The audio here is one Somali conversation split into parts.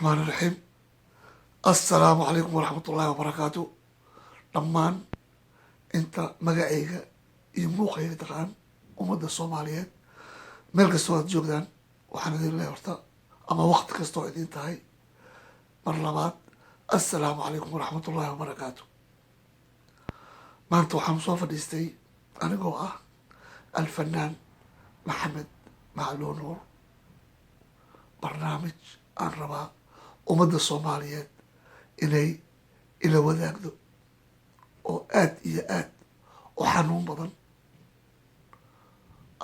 الرحمن الرحيم. السلام عليكم ورحمة الله وبركاته. لمان انت مقاعيقة يموقعيقة تقان ومدى الصوماليات ملك السواد جوغدان وحنا دي الله يورتا اما وقت كستو عدين تاي مرلبات. السلام عليكم ورحمة الله وبركاته. ما انتو حمصوفة فديستي انا قوة الفنان محمد معلو نور برنامج aan rabaa ummadda soomaaliyeed inay ila wadaagdo oo aad iyo aad u xanuun badan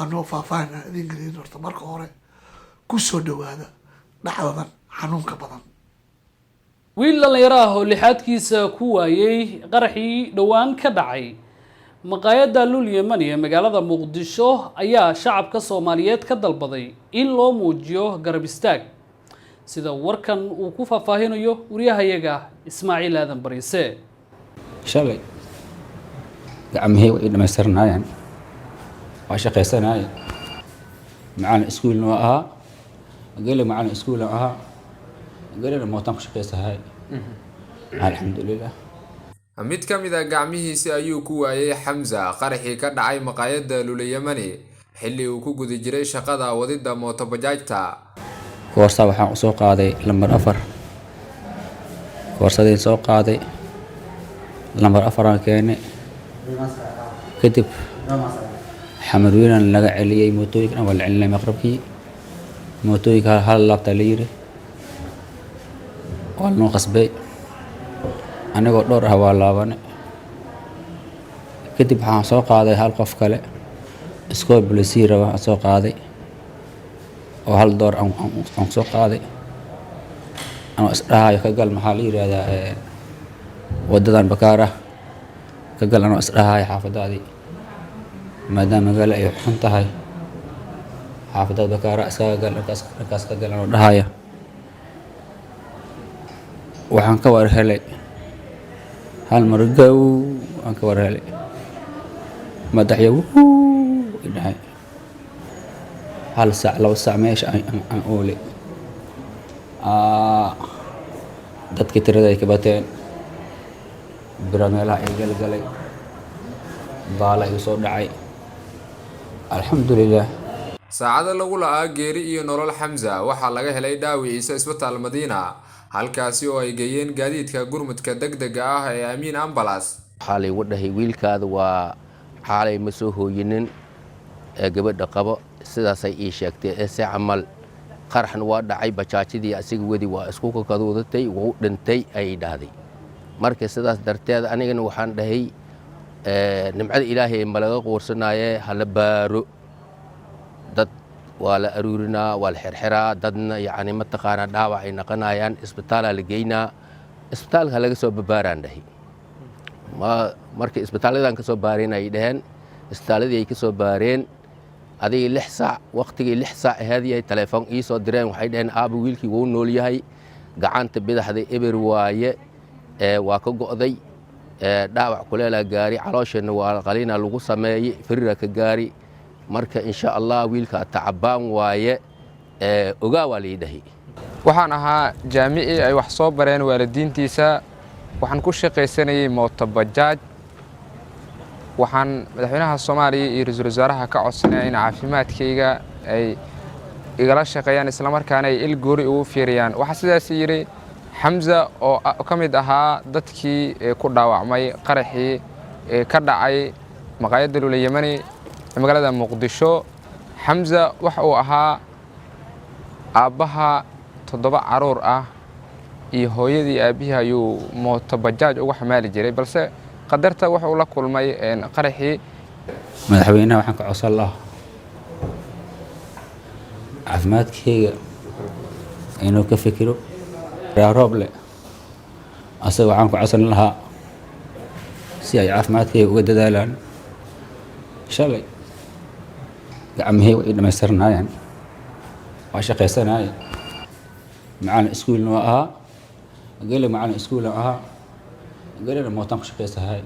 anoo faahfaahina idin gelin horta marka hore ku soo dhawaada dhacdadan xanuunka badan. wiil dhalinyaro ah oo lixaadkiisa ku waayay qaraxii dhowaan ka dhacay maqaayadda lul yemen ee magaalada muqdisho ayaa shacabka soomaaliyeed ka dalbaday in loo muujiyo garab istaag sida warkan uu ku faahfaahinayo wariyahayaga Ismaaciil Aadan Bariise. shalay gacmihii way dhamaystirnaayeen waa shaqaysanayeen macallin iskuul noo ahaa gale macallin iskuul ahaa gale mootan ku shaqaysahay alxamdulillah. mid ka mid ah gacmihiisa ayuu ku waayay Xamza qaraxii ka dhacay maqaayadda lul yemen xilli uu ku guda jiray shaqada wadida mooto bajaajta. koorsa waxaan soo qaaday lambar 4 koorsadeen soo qaaday lambar 4 aan keenay kadib xamaruunan laga celiyay mootooyinka wala celinay maqrabkii mootooyinka hal laabta la yiri waa noo qasbay anagoo dhowr ah waa laabanay kadib waxaan soo qaaday hal qof kale iskool bulisiir ah soo qaaday oo hal door aan soo qaaday anoo isdhahayo ka gal maxaa la yiraahdaa wadadan Bakaara ka gal anoo isdhahayo xaafadaadii maadaama magaalo ay xun tahay xaafadada Bakaara iskaga gal markaas ka gal anoo dhahayo waxaan ka war helay hal mar gow aan ka war helay madaxyo dhahay hal saac laba saac meesha aan oolay dadkii tirada ay ka bateen bira meelaha ay galgalay baala igu soo dhacay alxamdulillah. saacada lagu la'aa geeri iyo nolol Xamza waxaa laga helay dhaawiciisa isbitaal Madiina halkaasi oo ay geeyeen gaadiidka gurmudka degdega ah ee Amiin Ambulance. waxaa la igu dhahay wiilkaada waa xaalay ma soo hooyinin ee gabadha qabo sidaas ay ii sheegtay ee si camal qaraxna waa dhacay bajaajidii asiga wadi waa isku ka kaduudatay wuu dhintay ay dhahday marka sidaas darteed anigana waxaan dhahay nimcada Ilaahay ma laga qoorsanaaye hala baaro dad waa la aruurinaa waa la xirxiraa dadna yaani ma taqaana dhaawac ay naqanayaan isbitaal la geynaa isbitaalka laga soo babaaraan dhahay marka isbitaaladan ka soo baareen ay dhaheen isbitaaladii ay ka soo baareen adiga 6 saac waqtigii 6 saac ahaadii telefoon ii soo direen waxay dhaheen aaba wiilkii wuu nool yahay gacanta bidaxda eber waaye waa ka go'day dhaawac kuleela gaari calooshana waa qaliina lagu sameeyay firira ka gaari marka insha Allah wiilka tacabaan waaye ogaa waa leedahay. waxaan ahaa jaamici ay wax soo bareen waalidiintiisa waxaan ku shaqaysanayay mooto bajaaj waxaan madaxweynaha Soomaaliya iyo ra'iisul wasaaraha ka codsanay in caafimaadkayga ay igala shaqeeyaan isla markaana ay il goori ugu fiiriyaan waxa sidaas yiri Xamza oo ka mid ahaa dadkii ku dhaawacmay qaraxii ka dhacay maqaayadda lul yemen ee magaalada Muqdisho. Xamza waxa uu ahaa aabaha 7 caruur ah iyo hooyadii aabihi ayuu mooto bajaaj ugu xamaali jiray balse qadarta waxa uu la kulmay qaraxii. madaxweynaha waxaan ka codsan lahaa caafimaadkayga inuu ka fikiro rooble asaga waxaan ku codsan lahaa si ay caafimaadkayga uga dadaalaan. shalay gacmihii way dhamaystirnaayeen waa shaqaysanayeen macallin iskuul noo ahaa gale macallin iskuul ahaa gale mootan ku shaqaysahay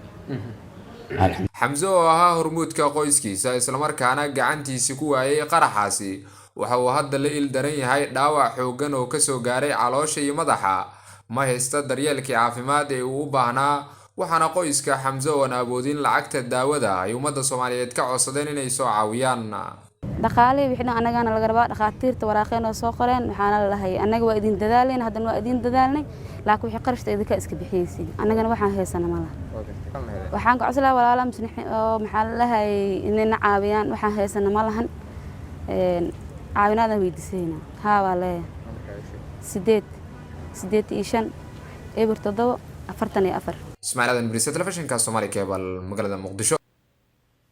Xamza oo ahaa hormuudka qoyskiisa isla markaana gacantiisa ku waayay qaraxaasi waxa uu hadda la ildaran yahay dhaawac xooggan oo kasoo gaaray caloosha iyo madaxa, ma haysta daryeelkii caafimaad ee uu u baahnaa, waxaana qoyska Xamse oo aan awoodin lacagta daawada ay ummadda Soomaaliyeed ka codsadeen inay soo caawiyaan. dhaqaalihii wixii anagana laga rabaa dhaqaatiirta waraaqeen oo soo qoreen waxaana la lahay anaga waa idin dadaaleen haddana waa idin dadaalnay laakiin wixii qarashta idinka iska bixiyeysiin anagana waxaan haysana ma laha waxaan ka codsadaa walaalaha muslixiin oo maxaa la lahay inayna caawiyaan waxaan haysana ma lahan caawinaada weydiisayna haa waa leeyahay 8 eber 7 44 Ismaaciil Aadan Bariise, telefishinka Soomaali Cable, magaalada Muqdisho.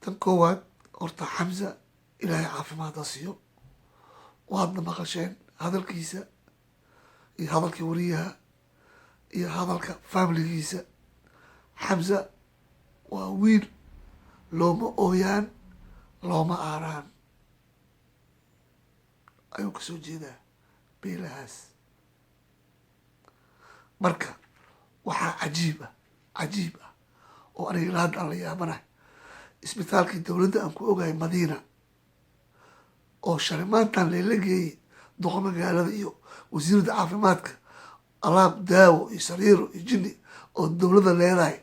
tan koowaad horta Xamse ilaahay caafimaad ha siiyo. waadna maqasheen hadalkiisa iyo hadalkii wariyaha iyo hadalka faamiligiisa. Xamse waa wiil looma ooyaan looma aaraan ayuu kasoo jeedaa beelahaas. marka waxaa cajiib ah oo aniga ilaa hadda aan la yaabanahay isbitaalkii dowladda aan ku ogahay Madiina oo shalay maantaan layla geeyey duqa magaalada iyo wasiirada caafimaadka alaab daawo iyo sariiro iyo jinni oo dowladda leedahay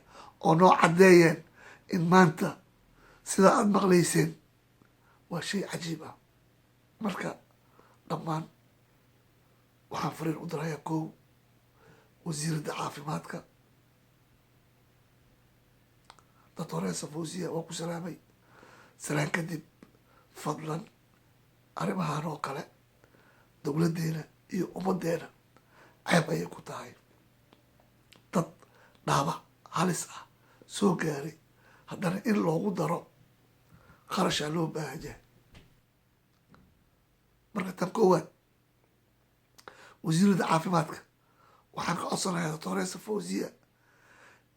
oo noo caddeeyeen in maanta sidaa aada maqlayseen waa shay cajiib ah. marka dhammaan waxaan fariin u dirayaa kow wasiirada caafimaadka Dr. Fawziya waa ku salaamay. salaan kadib fadlan arrimahan oo kale dowladdeena iyo ummaddeena ceeb ayay ku tahay. dad dhaaba halis ah soo gaaray haddana in loogu daro qarashaa loo baahan yahay. marka tan koowaad wasiirada caafimaadka waxaan ka codsanayaa Dr. Fawziya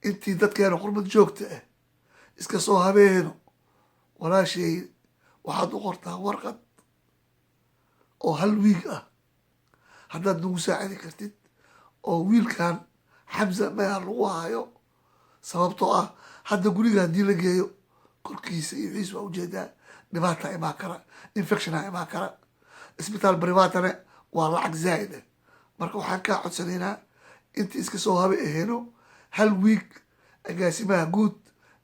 intii dadkeena qurmad joogta ah iska soo habeeno walaashay waxaad u qortaa warqad oo hal wiig ah haddaad nagu saacidi kartid oo wiilkan Xamse meel lagu hayo sababtoo ah hadda guriga haddii la geeyo korkiisa iyo wixiis waa ujeedaa dhibaata imaan kara infectiona imaan kara isbitaal privatane waa lacag zaa'id ah. marka waxaan kaa codsanaynaa intii iska soo habe aheeno hal wiig agaasimaha guud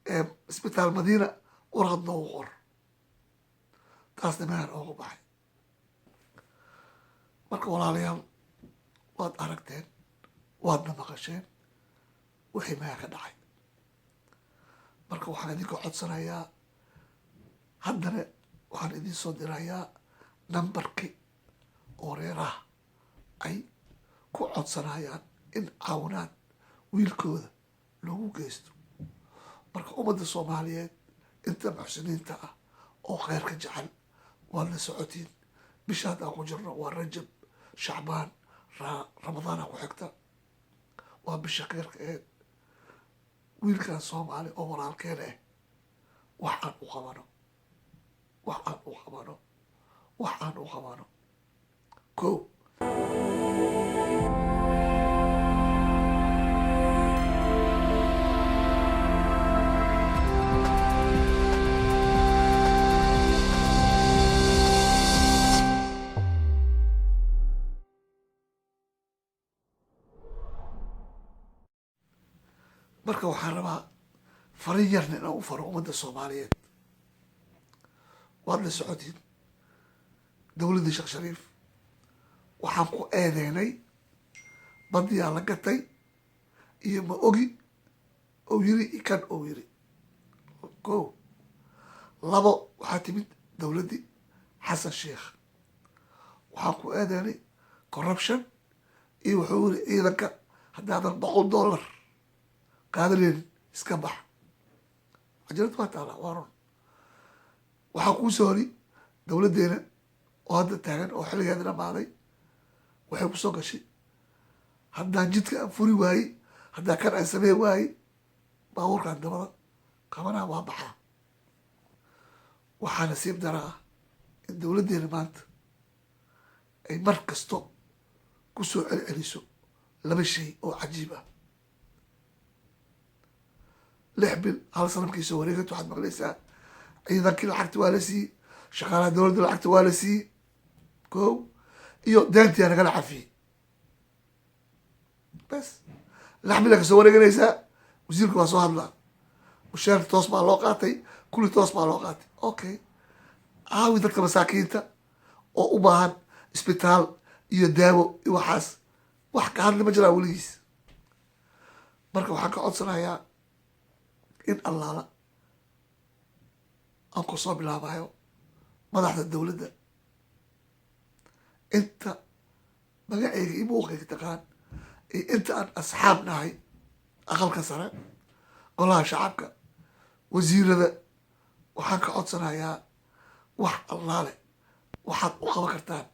ee isbitaal Madiina warqad noogu qor. taasna mehan oogu baxay. marka walaalayaal waad aragteen waadna maqasheen wixii meha ka dhacay. marka waxaan idinka codsanayaa haddana waxaan idin soo dirayaa nambarkii oo reeraha ay ku codsanayaan in caawinaad wiilkooda loogu geysto. marka ummadda Soomaaliyeed inta muxsiniinta ah oo khayrka jecel waad la socotiin. bisha haddaan ku jirno waa Rajab, Shacbaan, Ramadaana ku xigta waa bisha khayrka eed. wiilkan Soomaali oo walaalkeen ah wax aan u qabano kow marka waxaan rabaa farin yarna inaan u faro ummadda Soomaaliyeed. waad la socotiin dowladda Sheekh Shariif waxaan ku eedeynay badiyaa la gatay iyo ma ogi oo yiri ikan oo yiri. kow labo waxaa timid dowladdii Xasan Sheekh waxaan ku eedeynay corruption iyo wuxuu yiri ciidanka haddaadan $100 qaadaleen iska bax. cajalad waa taala waa run. waxaa kuu soo hori dowladdeena oo hadda taagan oo xilligeeda dhamaaday waxay ku soo gashay haddaan jidka aan furi waayey haddaan kan aan samey waayey baabuurkaan dabada qabanaa waa baxaa. waxaa nasiib dara ah in dowladdeena maanta ay mar kasto ku soo celceliso laba shay oo cajiib ah. 6 bil hal sana markay soo wareegato waxaad maqlaysaa ciidankii lacagta waa la siiyey, shaqaalaha dowladda lacagta waa la siiyey. ko iyo daantiyaa nagala cafiyey bes laxmila kasoo wareeganaysaa wasiirka waa soo hadlaa mushaarka toos baa loo qaatay kulli toos baa loo qaatay okay caawi dadka masaakiinta oo u baahan isbitaal iyo daawo iyo waxaas wax ka hadli ma jiraa weligiis marka waxaan ka codsanayaa in allaala aan ku soo bilaabayo madaxda dowladda inta magaceyga iyo muuqayga taqaan iyo inta aan asxaab nahay aqalka sare golaha shacabka wasiirada waxaan ka codsanayaa wax allaale waxaad u qaban kartaan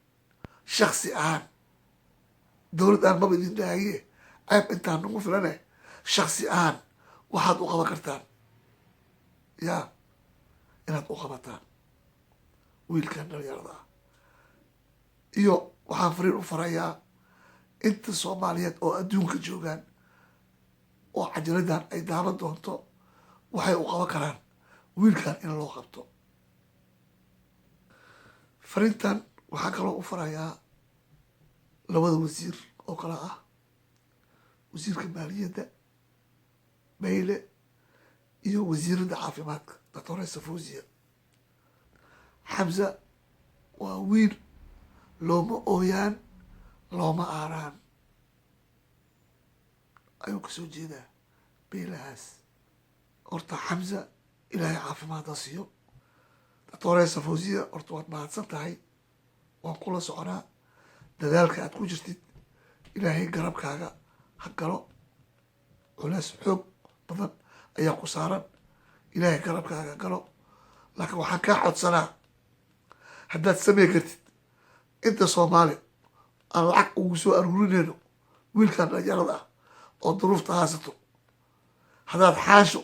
shaksi ahaan dowlad aan maba idin dhaahiye ceeb intaan nagu filane shaksi ahaan waxaad u qaban kartaan yaa inaad u qabataan wiilkan dhalinyarada ah iyo waxaan fariin u farayaa inta soomaaliyeed oo adduunka joogaan oo cajaladan ay daaban doonto waxay u qaban karaan wiilkan in loo qabto fariintan waxaa kaloo u farayaa labada wasiir oo kale ah wasiirka maaliyadda bayle iyo wasiiradda caafimaadka doctor safuusiya xamza waa wiil looma ooyaan looma aaraan ayuu kasoo jeedaa beylahaas horta xamza ilaahay caafimaadda siiyo doctor safuusiya horta waad mahadsan tahay waan kula soconaa dadaalka aad ku jirtid ilaahay garabkaaga ha galo culeys xoog badan ayaa ku saaran ilaahay garabkaaga galo laakiin waxaan kaa codsanaa haddaad samey kartid inta soomaali aan lacag ugu soo aruurinayno wiilkan dhalinyarada ah oo duruufta haasato haddaad xaasho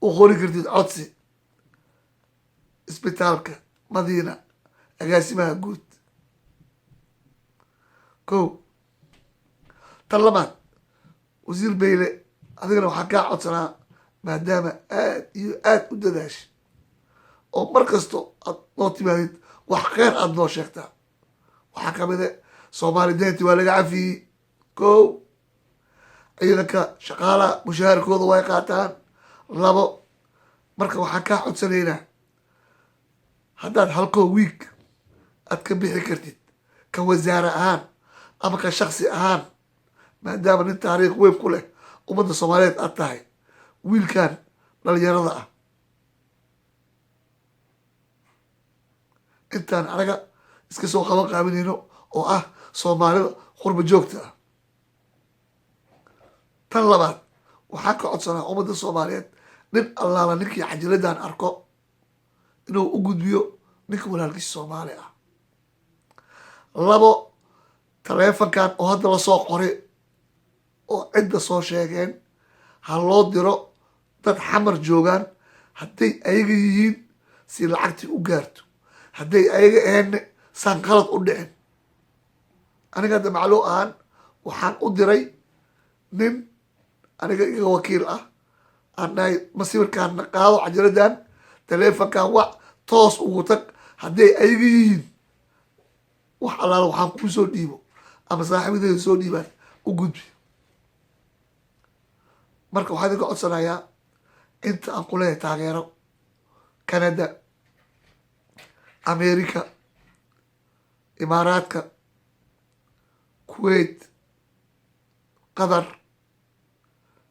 u qori kartid codsi isbitaalka madiina agaasimaha guud ko tan labaad wasiir bayle adigana waxaan kaa codsanaa maadaama aad iyo aad u dadaashay oo mar kasto aad noo timaadid wax kheyr aada noo sheegtaa waxaa kamida soomaali deynti waa laga cafiyey ko ciidanka shaqaalaha mushaharkooda way qaataan labo marka waxaan kaa codsanaynaa haddaad halkoo wiig aad ka bixi kartid ka wasaare ahaan ama ka shaksi ahaan maadaama nin taariikh weyn ku leh ummadda soomaaliyeed aad tahay wiilkan dhalinyarada ah intaan anaga iska soo qaban qaabinayno oo ah soomaalida qurba joogta ah tan labaad waxaan ka codsanaa ummadda soomaaliyeed nin allaala ninkii cajiladan arko inuu u gudbiyo ninka walaalkiisa soomaali ah labo taleefankan oo hadda lasoo qoray oo cidda soo sheegeen ha loo diro dad xamar joogaan hadday ayaga yihiin si lacagtii u gaarto hadday ayaga aheenna saan qalad u dhicin aniga hadda macluu ahaan waxaan u diray nin aniga iga wakiil ah aan dhahay masawirkaan qaado cajaladan taleefonkan wax toos ugu tag hadday ayaga yihiin wax allaala waxaan kuu soo dhiibo ama saaxiibadeeda soo dhiibaan u gudbi marka waxaan idinka codsanayaa inta aan ku leeyahay taageero canada america imaaraadka kuwait qatar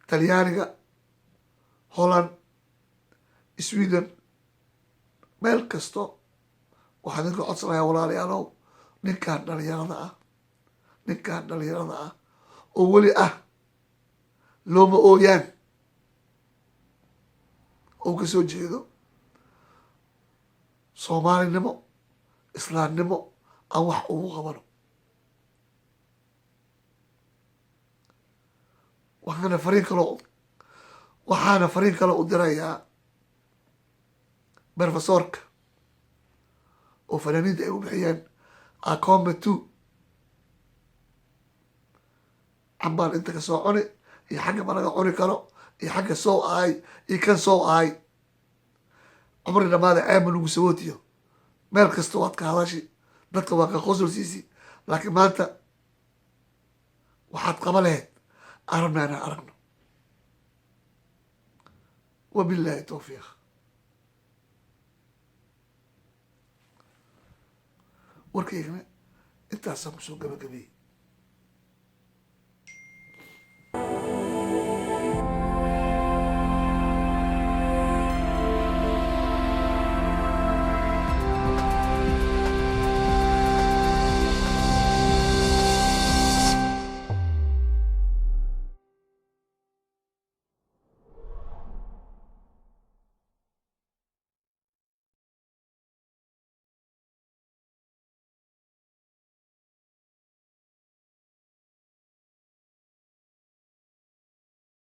talyaaniga holland sweden meel kasto waxaan idinka codsanayaa walaalayaalow ninkan dhalinyarada ah oo weli ah looma ooyaan oo kasoo jeedo soomaalinimo islaamnimo aan wax ugu qabano waxaana fariin kaloo u dirayaa profesorka oo fanaaniinta ay u bixiyeen acombe two cambaan inta ka soo cuni iyo xagga managa cuni karo iyo xagga soo ahay iyo kan soo ahay cumri dhamaada ceebma lagu sawootiyo meel kasta waad ka hadashi dadka waa ka qosolsiisi laakiin maanta waxaad qaba lahayd aan rabnaa inaan aragno wabilaahi towfiiq warkaygana intaasaan kusoo gabagabeeyey